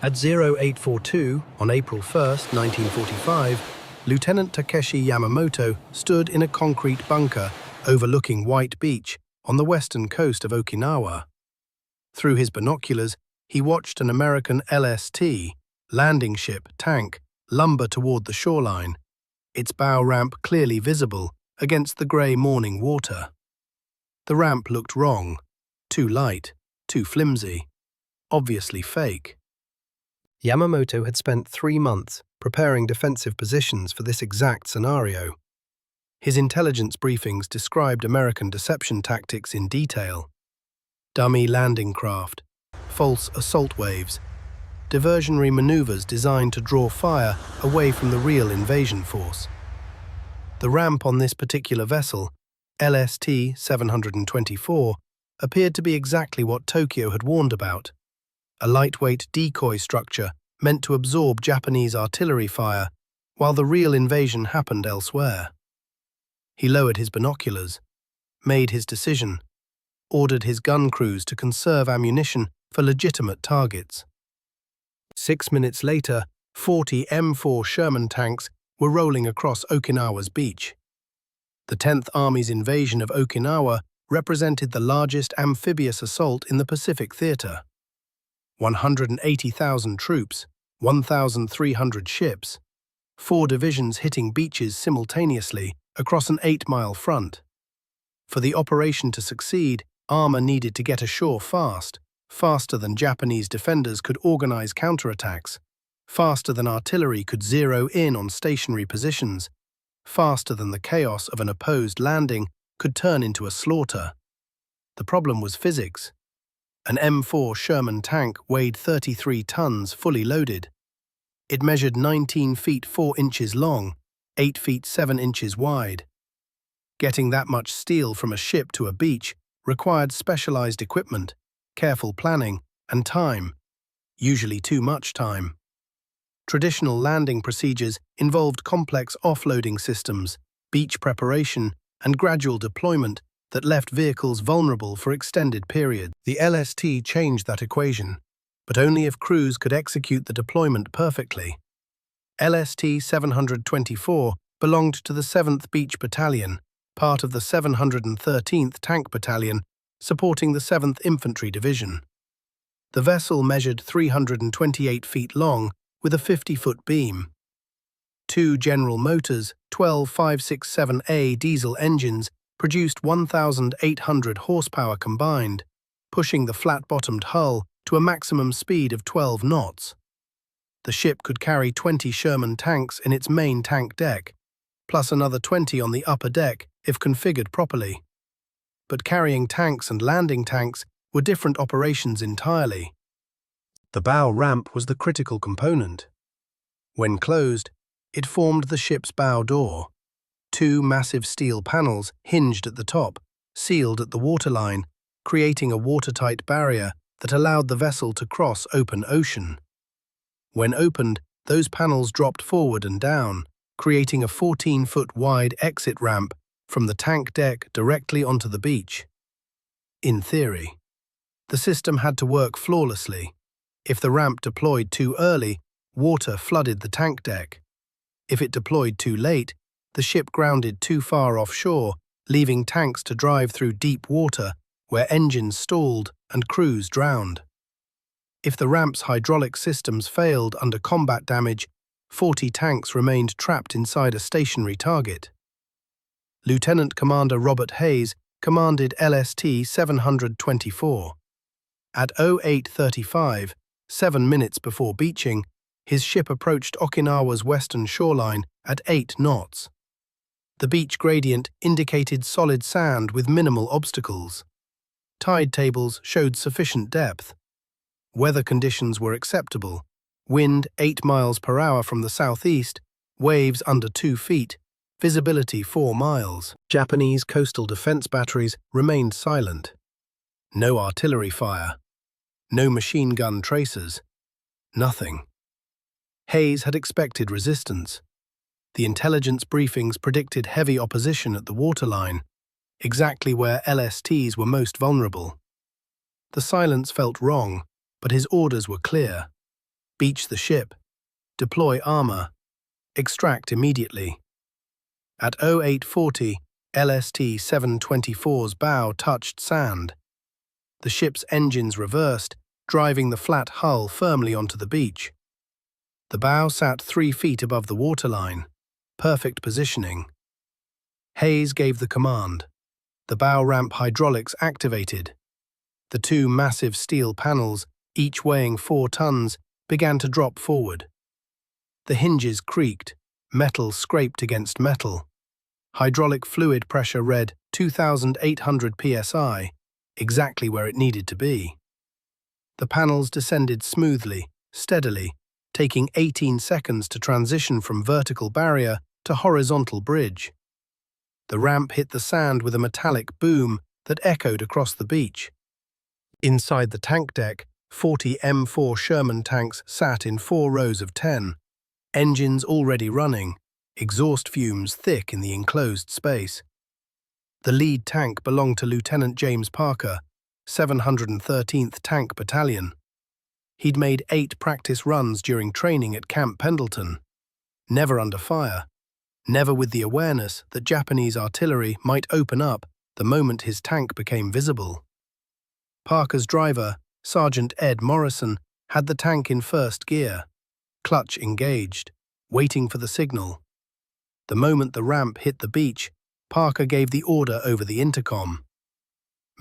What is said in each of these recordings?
At 0842, on April 1st, 1945, Lieutenant Takeshi Yamamoto stood in a concrete bunker overlooking White Beach on the western coast of Okinawa. Through his binoculars, he watched an American LST, landing ship, tank, lumber toward the shoreline, its bow ramp clearly visible against the grey morning water. The ramp looked wrong, too light, too flimsy, obviously fake. Yamamoto had spent 3 months preparing defensive positions for this exact scenario. His intelligence briefings described American deception tactics in detail. Dummy landing craft, false assault waves, diversionary maneuvers designed to draw fire away from the real invasion force. The ramp on this particular vessel, LST 724, appeared to be exactly what Tokyo had warned about. A lightweight decoy structure meant to absorb Japanese artillery fire while the real invasion happened elsewhere. He lowered his binoculars, made his decision, ordered his gun crews to conserve ammunition for legitimate targets. 6 minutes later, 40 M4 Sherman tanks were rolling across Okinawa's beach. The 10th Army's invasion of Okinawa represented the largest amphibious assault in the Pacific Theater. 180,000 troops, 1,300 ships, 4 divisions hitting beaches simultaneously across an 8-mile front. For the operation to succeed, armor needed to get ashore fast, faster than Japanese defenders could organize counterattacks, faster than artillery could zero in on stationary positions, faster than the chaos of an opposed landing could turn into a slaughter. The problem was physics. An M4 Sherman tank weighed 33 tons fully loaded. It measured 19 feet 4 inches long, 8 feet 7 inches wide. Getting that much steel from a ship to a beach required specialized equipment, careful planning, and time, usually too much time. Traditional landing procedures involved complex offloading systems, beach preparation, and gradual deployment that left vehicles vulnerable for extended periods. The LST changed that equation, but only if crews could execute the deployment perfectly. LST 724 belonged to the 7th Beach Battalion, part of the 713th Tank Battalion, supporting the 7th Infantry Division. The vessel measured 328 feet long with a 50-foot beam. 2 General Motors 12567A diesel engines produced 1,800 horsepower combined, pushing the flat-bottomed hull to a maximum speed of 12 knots. The ship could carry 20 Sherman tanks in its main tank deck, plus another 20 on the upper deck if configured properly. But carrying tanks and landing tanks were different operations entirely. The bow ramp was the critical component. When closed, it formed the ship's bow door. 2 massive steel panels hinged at the top, sealed at the waterline, creating a watertight barrier that allowed the vessel to cross open ocean. When opened, those panels dropped forward and down, creating a 14-foot wide exit ramp from the tank deck directly onto the beach. In theory, the system had to work flawlessly. If the ramp deployed too early, water flooded the tank deck. If it deployed too late, the ship grounded too far offshore, leaving tanks to drive through deep water where engines stalled and crews drowned. If the ramp's hydraulic systems failed under combat damage, 40 tanks remained trapped inside a stationary target. Lieutenant Commander Robert Hayes commanded LST 724. At 08:35, 7 minutes before beaching, his ship approached Okinawa's western shoreline at 8 knots. The beach gradient indicated solid sand with minimal obstacles. Tide tables showed sufficient depth. Weather conditions were acceptable. Wind 8 miles per hour from the southeast, waves under 2 feet, visibility 4 miles. Japanese coastal defense batteries remained silent. No artillery fire. No machine gun tracers. Nothing. Hayes had expected resistance. The intelligence briefings predicted heavy opposition at the waterline, exactly where LSTs were most vulnerable. The silence felt wrong, but his orders were clear. beach the ship, deploy armor, extract immediately. At 0840, LST 724's bow touched sand. The ship's engines reversed, driving the flat hull firmly onto the beach. The bow sat 3 feet above the waterline, perfect positioning. Hayes gave the command. The bow ramp hydraulics activated. The 2 massive steel panels, each weighing 4 tons, began to drop forward. The hinges creaked, metal scraped against metal. Hydraulic fluid pressure read 2,800 psi, exactly where it needed to be. The panels descended smoothly, steadily, taking 18 seconds to transition from vertical barrier to horizontal bridge. The ramp hit the sand with a metallic boom that echoed across the beach. Inside the tank deck, 40 M4 Sherman tanks sat in 4 rows of 10, engines already running, exhaust fumes thick in the enclosed space. The lead tank belonged to Lieutenant James Parker, 713th Tank Battalion. He'd made 8 practice runs during training at Camp Pendleton, never under fire, never with the awareness that Japanese artillery might open up the moment his tank became visible. Parker's driver, Sergeant Ed Morrison, had the tank in first gear, clutch engaged, waiting for the signal. The moment the ramp hit the beach, Parker gave the order over the intercom.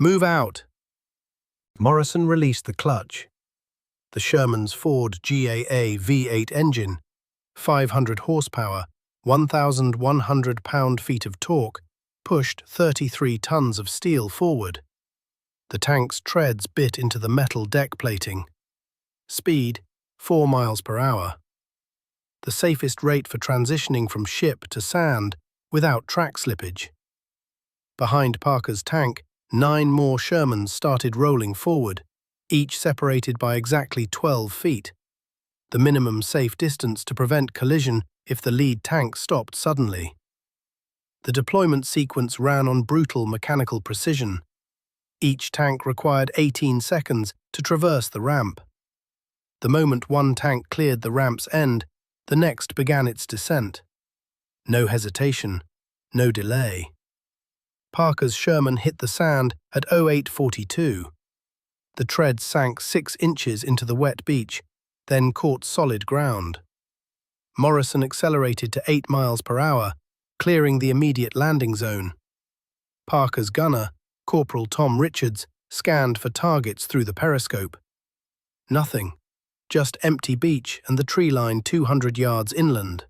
"Move out!" Morrison released the clutch. The Sherman's Ford GAA V8 engine, 500 horsepower, 1,100 pound-feet of torque, pushed 33 tons of steel forward. The tank's treads bit into the metal deck plating. Speed, 4 miles per hour. The safest rate for transitioning from ship to sand without track slippage. Behind Parker's tank, 9 more Shermans started rolling forward, each separated by exactly 12 feet, the minimum safe distance to prevent collision if the lead tank stopped suddenly. The deployment sequence ran on brutal mechanical precision. Each tank required 18 seconds to traverse the ramp. The moment one tank cleared the ramp's end, the next began its descent. No hesitation, no delay. Parker's Sherman hit the sand at 0842. The treads sank 6 inches into the wet beach, then caught solid ground. Morrison accelerated to 8 miles per hour, clearing the immediate landing zone. Parker's gunner, Corporal Tom Richards, scanned for targets through the periscope. Nothing, just empty beach and the tree line 200 yards inland.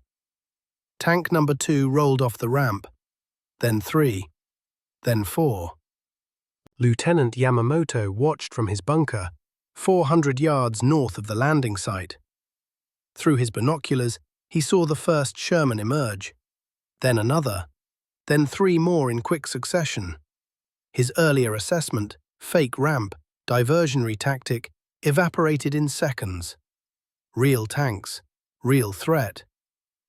Tank number 2 rolled off the ramp, then 3, then 4. Lieutenant Yamamoto watched from his bunker, 400 yards north of the landing site. Through his binoculars, he saw the first Sherman emerge, then another, then 3 more in quick succession. His earlier assessment, fake ramp, diversionary tactic, evaporated in seconds. Real tanks, real threat,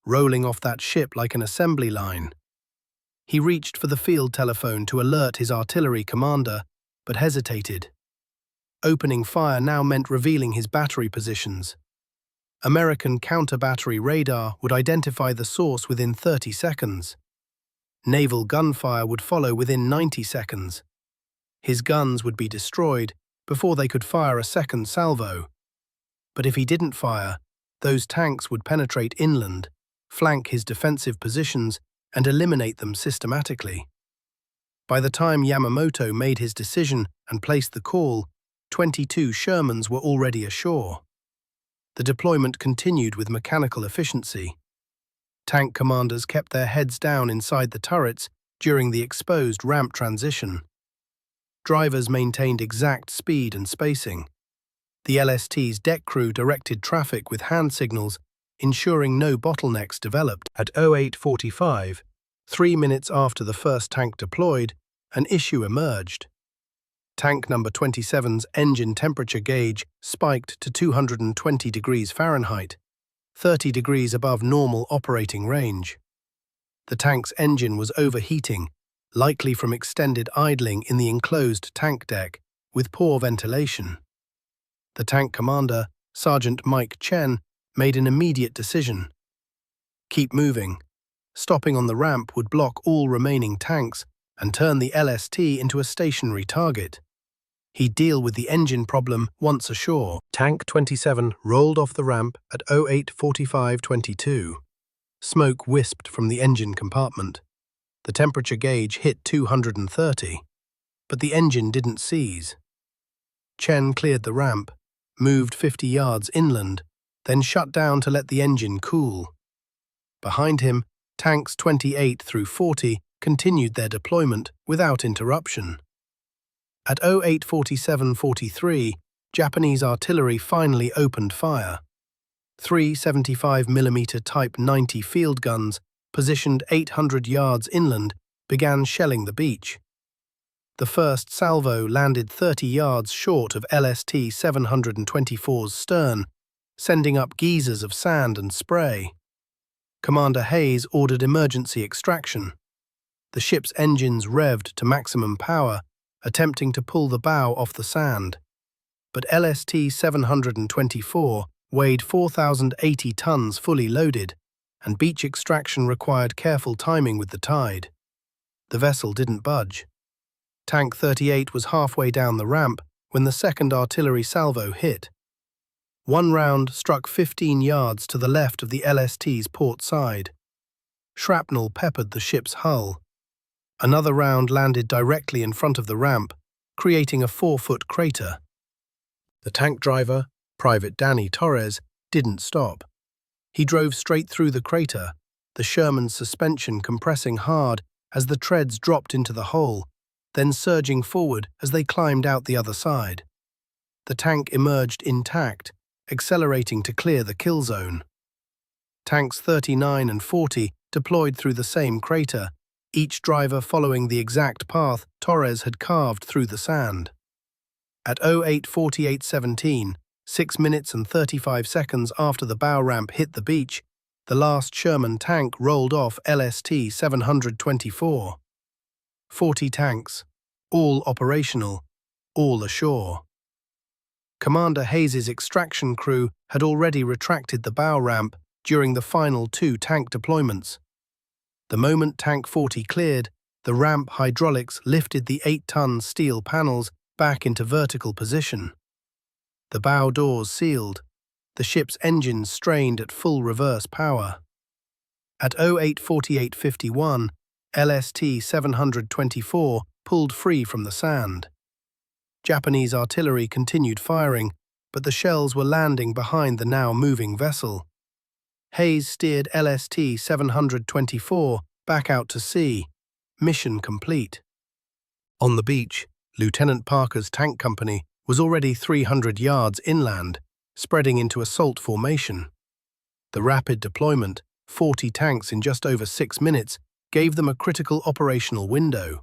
rolling off that ship like an assembly line. He reached for the field telephone to alert his artillery commander, but hesitated. Opening fire now meant revealing his battery positions. American counter-battery radar would identify the source within 30 seconds. Naval gunfire would follow within 90 seconds. His guns would be destroyed before they could fire a second salvo. But if he didn't fire, those tanks would penetrate inland, flank his defensive positions, and eliminate them systematically. By the time Yamamoto made his decision and placed the call, 22 Shermans were already ashore. The deployment continued with mechanical efficiency. Tank commanders kept their heads down inside the turrets during the exposed ramp transition. Drivers maintained exact speed and spacing. The LST's deck crew directed traffic with hand signals, ensuring no bottlenecks developed. At 0845, 3 minutes after the first tank deployed, an issue emerged. Tank number 27's engine temperature gauge spiked to 220 degrees Fahrenheit, 30 degrees above normal operating range. The tank's engine was overheating, likely from extended idling in the enclosed tank deck, with poor ventilation. The tank commander, Sergeant Mike Chen made an immediate decision. Keep moving. Stopping on the ramp would block all remaining tanks and turn the LST into a stationary target. He'd deal with the engine problem once ashore. Tank 27 rolled off the ramp at 08:45:22. Smoke wisped from the engine compartment. The temperature gauge hit 230, but the engine didn't seize. Chen cleared the ramp, moved 50 yards inland, then shut down to let the engine cool. Behind him, tanks 28 through 40 continued their deployment without interruption. At 08:47:43, Japanese artillery finally opened fire. Three 75mm Type 90 field guns, positioned 800 yards inland, began shelling the beach. The first salvo landed 30 yards short of LST 724's stern, sending up geysers of sand and spray. Commander Hayes ordered emergency extraction. The ship's engines revved to maximum power, attempting to pull the bow off the sand. But LST 724 weighed 4,080 tons fully loaded, and beach extraction required careful timing with the tide. The vessel didn't budge. Tank 38 was halfway down the ramp when the second artillery salvo hit. One round struck 15 yards to the left of the LST's port side. Shrapnel peppered the ship's hull. Another round landed directly in front of the ramp, creating a 4-foot crater. The tank driver, Private Danny Torres, didn't stop. He drove straight through the crater, the Sherman's suspension compressing hard as the treads dropped into the hole, then surging forward as they climbed out the other side. The tank emerged intact, accelerating to clear the kill zone. Tanks 39 and 40 deployed through the same crater, each driver following the exact path Torres had carved through the sand. At 08:48:17, 6 minutes and 35 seconds after the bow ramp hit the beach, the last Sherman tank rolled off LST 724. 40 tanks, all operational, all ashore. Commander Hayes's extraction crew had already retracted the bow ramp during the final 2 tank deployments. The moment Tank 40 cleared, the ramp hydraulics lifted the 8-ton steel panels back into vertical position. The bow doors sealed, the ship's engines strained at full reverse power. At 08:48:51, LST 724 pulled free from the sand. Japanese artillery continued firing, but the shells were landing behind the now moving vessel. Hayes steered LST 724 back out to sea, mission complete. On the beach, Lieutenant Parker's tank company was already 300 yards inland, spreading into assault formation. The rapid deployment, 40 tanks in just over 6 minutes, gave them a critical operational window.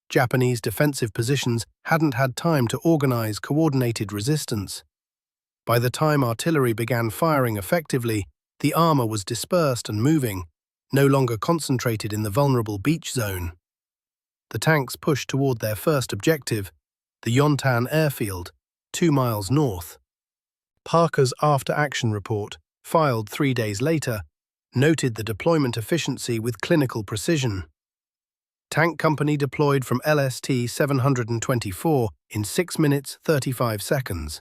Japanese defensive positions hadn't had time to organize coordinated resistance. By the time artillery began firing effectively, the armor was dispersed and moving, no longer concentrated in the vulnerable beach zone. The tanks pushed toward their first objective, the Yontan airfield, 2 miles north. Parker's after-action report, filed 3 days later, noted the deployment efficiency with clinical precision. Tank company deployed from LST 724 in 6 minutes 35 seconds.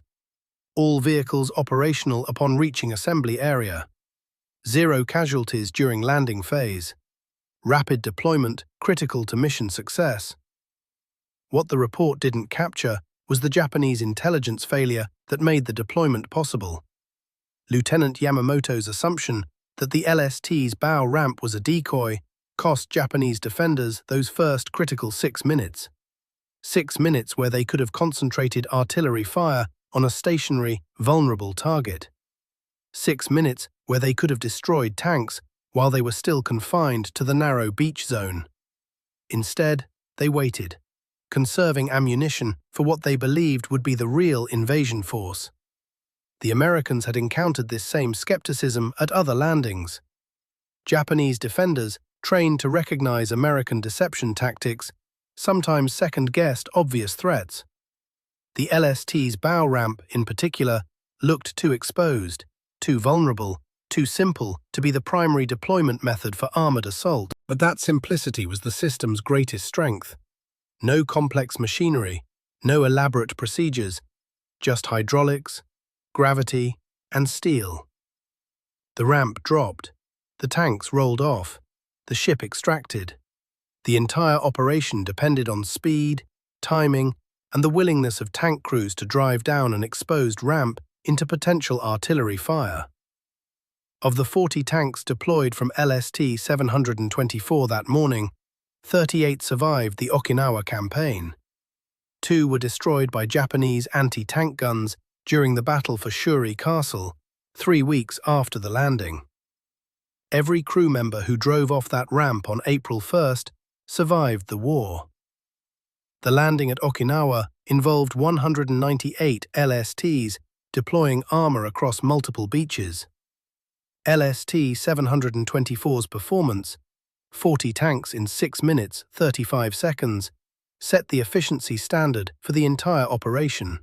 All vehicles operational upon reaching assembly area. 0 casualties during landing phase. Rapid deployment critical to mission success. What the report didn't capture was the Japanese intelligence failure that made the deployment possible. Lieutenant Yamamoto's assumption that the LST's bow ramp was a decoy cost Japanese defenders those first critical 6 minutes. 6 minutes where they could have concentrated artillery fire on a stationary, vulnerable target. 6 minutes where they could have destroyed tanks while they were still confined to the narrow beach zone. Instead, they waited, conserving ammunition for what they believed would be the real invasion force. The Americans had encountered this same skepticism at other landings. Japanese defenders, trained to recognize American deception tactics, sometimes second-guessed obvious threats. The LST's bow ramp, in particular, looked too exposed, too vulnerable, too simple to be the primary deployment method for armored assault. But that simplicity was the system's greatest strength. No complex machinery, no elaborate procedures, just hydraulics, gravity, and steel. The ramp dropped, the tanks rolled off, the ship extracted. The entire operation depended on speed, timing, and the willingness of tank crews to drive down an exposed ramp into potential artillery fire. Of the 40 tanks deployed from LST 724 that morning, 38 survived the Okinawa campaign. 2 were destroyed by Japanese anti-tank guns during the battle for Shuri Castle, 3 weeks after the landing. Every crew member who drove off that ramp on April 1st survived the war. The landing at Okinawa involved 198 LSTs deploying armor across multiple beaches. LST 724's performance, 40 tanks in 6 minutes 35 seconds, set the efficiency standard for the entire operation.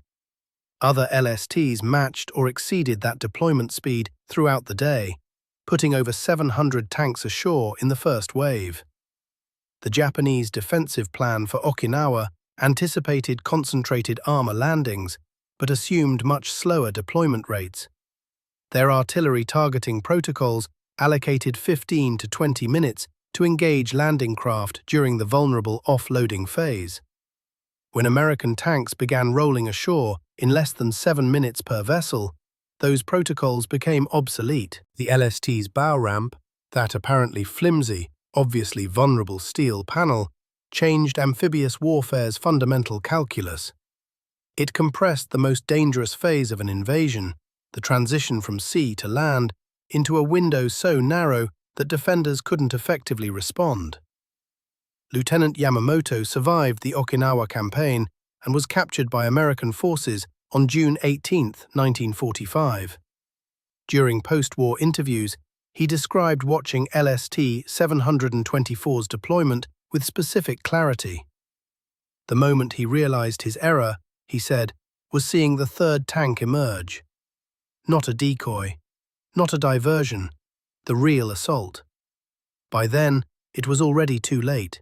Other LSTs matched or exceeded that deployment speed throughout the day, putting over 700 tanks ashore in the first wave. The Japanese defensive plan for Okinawa anticipated concentrated armor landings, but assumed much slower deployment rates. Their artillery targeting protocols allocated 15 to 20 minutes to engage landing craft during the vulnerable offloading phase. When American tanks began rolling ashore in less than 7 minutes per vessel, those protocols became obsolete. The LST's bow ramp, that apparently flimsy, obviously vulnerable steel panel, changed amphibious warfare's fundamental calculus. It compressed the most dangerous phase of an invasion, the transition from sea to land, into a window so narrow that defenders couldn't effectively respond. Lieutenant Yamamoto survived the Okinawa campaign and was captured by American forces on June 18, 1945. During post-war interviews, he described watching LST 724's deployment with specific clarity. The moment he realized his error, he said, was seeing the third tank emerge. Not a decoy, not a diversion, the real assault. By then, it was already too late.